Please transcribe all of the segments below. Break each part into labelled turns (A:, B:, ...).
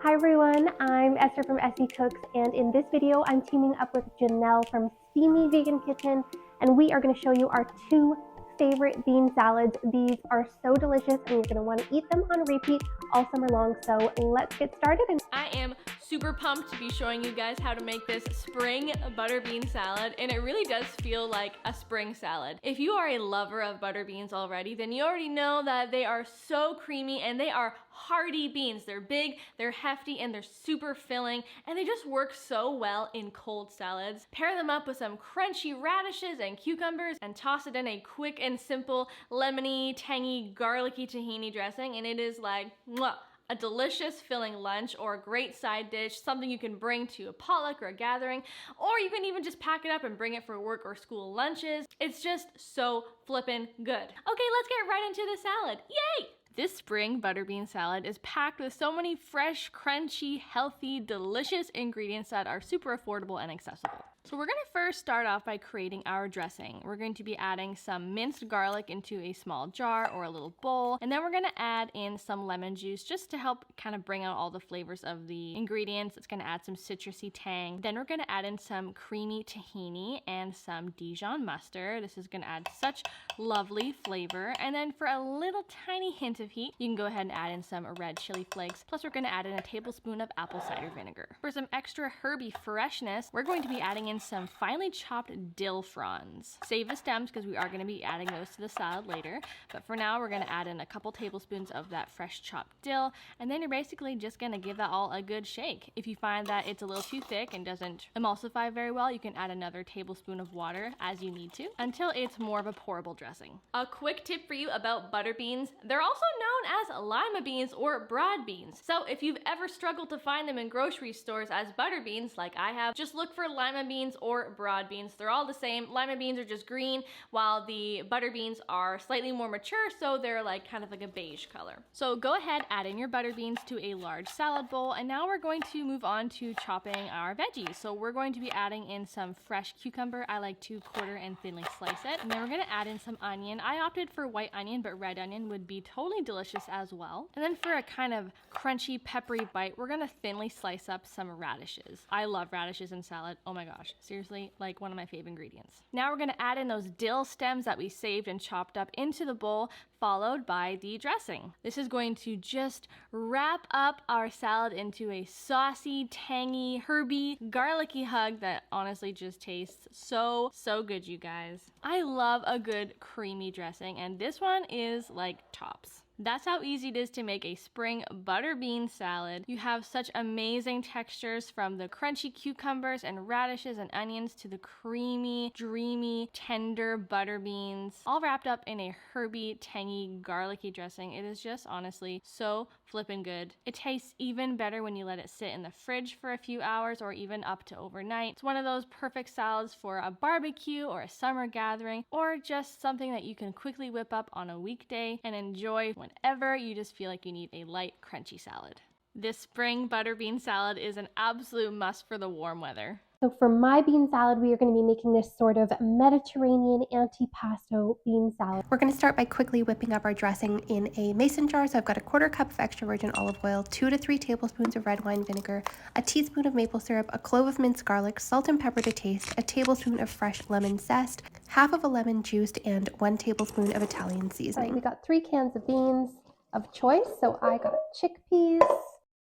A: Hi everyone, I'm Esther from Essie Cooks, and in this video I'm teaming up with Janelle from Steamy Vegan Kitchen, and we are going to show you our two favorite bean salads. These are so delicious and you're going to want to eat them on repeat all summer long, so let's get started.
B: I am super pumped to be showing you guys how to make this spring butter bean salad, and it really does feel like a spring salad. If you are a lover of butter beans already, then you already know that they are so creamy and they are hearty beans. They're big, they're hefty, and they're super filling, and they just work so well in cold salads. Pair them up with some crunchy radishes and cucumbers and toss it in a quick and simple lemony, tangy, garlicky tahini dressing, and it is like, mwah, a delicious filling lunch or a great side dish, something you can bring to a potluck or a gathering, or you can even just pack it up and bring it for work or school lunches. It's just so flippin' good. Okay, let's get right into the salad. Yay! This spring butter bean salad is packed with so many fresh, crunchy, healthy, delicious ingredients that are super affordable and accessible. So we're gonna first start off by creating our dressing. We're going to be adding some minced garlic into a small jar or a little bowl, and then we're gonna add in some lemon juice just to help kind of bring out all the flavors of the ingredients. It's gonna add some citrusy tang. Then we're gonna add in some creamy tahini and some Dijon mustard. This is gonna add such lovely flavor. And then for a little tiny hint of heat, you can go ahead and add in some red chili flakes. Plus we're gonna add in a tablespoon of apple cider vinegar. For some extra herby freshness, we're going to be adding in some finely chopped dill fronds. Save the stems because we are going to be adding those to the salad later, but for now we're going to add in a couple tablespoons of that fresh chopped dill, and then you're basically just going to give that all a good shake. If you find that it's a little too thick and doesn't emulsify very well, you can add another tablespoon of water as you need to until it's more of a pourable dressing. A quick tip for you about butter beans: they're also known as lima beans or broad beans. So if you've ever struggled to find them in grocery stores as butter beans like I have, just look for lima beans or broad beans. They're all the same. Lima beans are just green, while the butter beans are slightly more mature, so they're like kind of like a beige color. So go ahead, add in your butter beans to a large salad bowl, and now we're going to move on to chopping our veggies. So we're going to be adding in some fresh cucumber. I like to quarter and thinly slice it. And then we're gonna add in some onion. I opted for white onion, but red onion would be totally delicious as well. And then for a kind of crunchy, peppery bite, we're gonna thinly slice up some radishes. I love radishes in salad. Oh my gosh. Seriously, like one of my favorite ingredients. Now we're gonna add in those dill stems that we saved and chopped up into the bowl, followed by the dressing. This is going to just wrap up our salad into a saucy, tangy, herby, garlicky hug that honestly just tastes so good, you guys. I love a good creamy dressing, and this one is like tops. That's how easy it is to make a spring butter bean salad. You have such amazing textures, from the crunchy cucumbers and radishes and onions to the creamy, dreamy, tender butter beans, all wrapped up in a herby, tangy, garlicky dressing. It is just honestly so flippin' good. It tastes even better when you let it sit in the fridge for a few hours or even up to overnight. It's one of those perfect salads for a barbecue or a summer gathering, or just something that you can quickly whip up on a weekday and enjoy whenever you just feel like you need a light, crunchy salad. This spring butter bean salad is an absolute must for the warm weather.
A: So for my bean salad, we are going to be making this sort of Mediterranean antipasto bean salad. We're going to start by quickly whipping up our dressing in a mason jar. So I've got a quarter cup of extra virgin olive oil, 2 to 3 tablespoons of red wine vinegar, a teaspoon of maple syrup, a clove of minced garlic, salt and pepper to taste, a tablespoon of fresh lemon zest, half of a lemon juiced, and 1 tablespoon of Italian seasoning. All right, we got 3 cans of beans of choice. So I got chickpeas,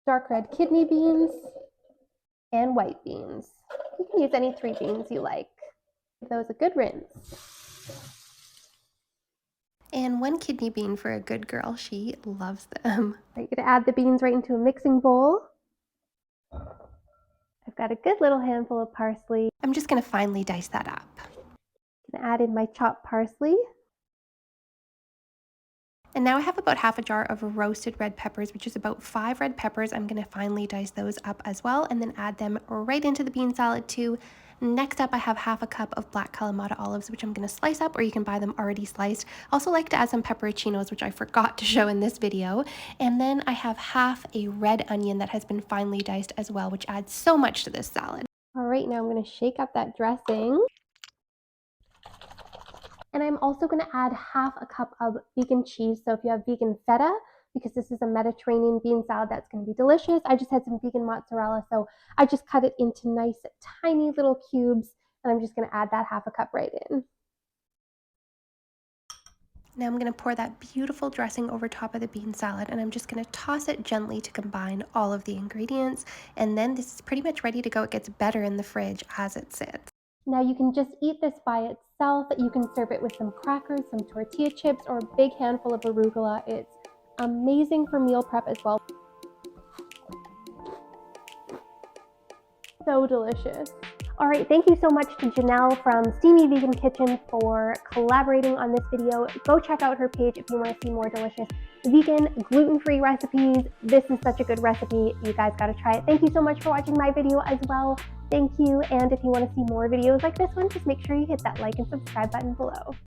A: dark red kidney beans, and white beans. You can use any 3 beans you like. Give those a good rinse. And 1 kidney bean for a good girl. She loves them. Right, you're gonna add the beans right into a mixing bowl. I've got a good little handful of parsley. I'm just gonna finely dice that up. I'm gonna add in my chopped parsley. And now I have about half a jar of roasted red peppers, which is about 5 red peppers. I'm going to finely dice those up as well, and then add them right into the bean salad too. Next up, I have half a cup of black Kalamata olives, which I'm going to slice up, or you can buy them already sliced. I also like to add some pepperoncinos, which I forgot to show in this video. And then I have half a red onion that has been finely diced as well, which adds so much to this salad. All right, now I'm going to shake up that dressing. And I'm also going to add half a cup of vegan cheese. So if you have vegan feta, because this is a Mediterranean bean salad that's going to be delicious. I just had some vegan mozzarella, so I just cut it into nice tiny little cubes, and I'm just going to add that half a cup right in. Now I'm going to pour that beautiful dressing over top of the bean salad, and I'm just going to toss it gently to combine all of the ingredients, and then this is pretty much ready to go. It gets better in the fridge as it sits. Now you can just eat this by itself. You can serve it with some crackers, some tortilla chips, or a big handful of arugula. It's amazing for meal prep as well. So delicious. All right, thank you so much to Janelle from Steamy Vegan Kitchen for collaborating on this video. Go check out her page if you want to see more delicious vegan, gluten-free recipes. This is such a good recipe. You guys got to try it. Thank you so much for watching my video as well. Thank you. And if you want to see more videos like this one, just make sure you hit that like and subscribe button below.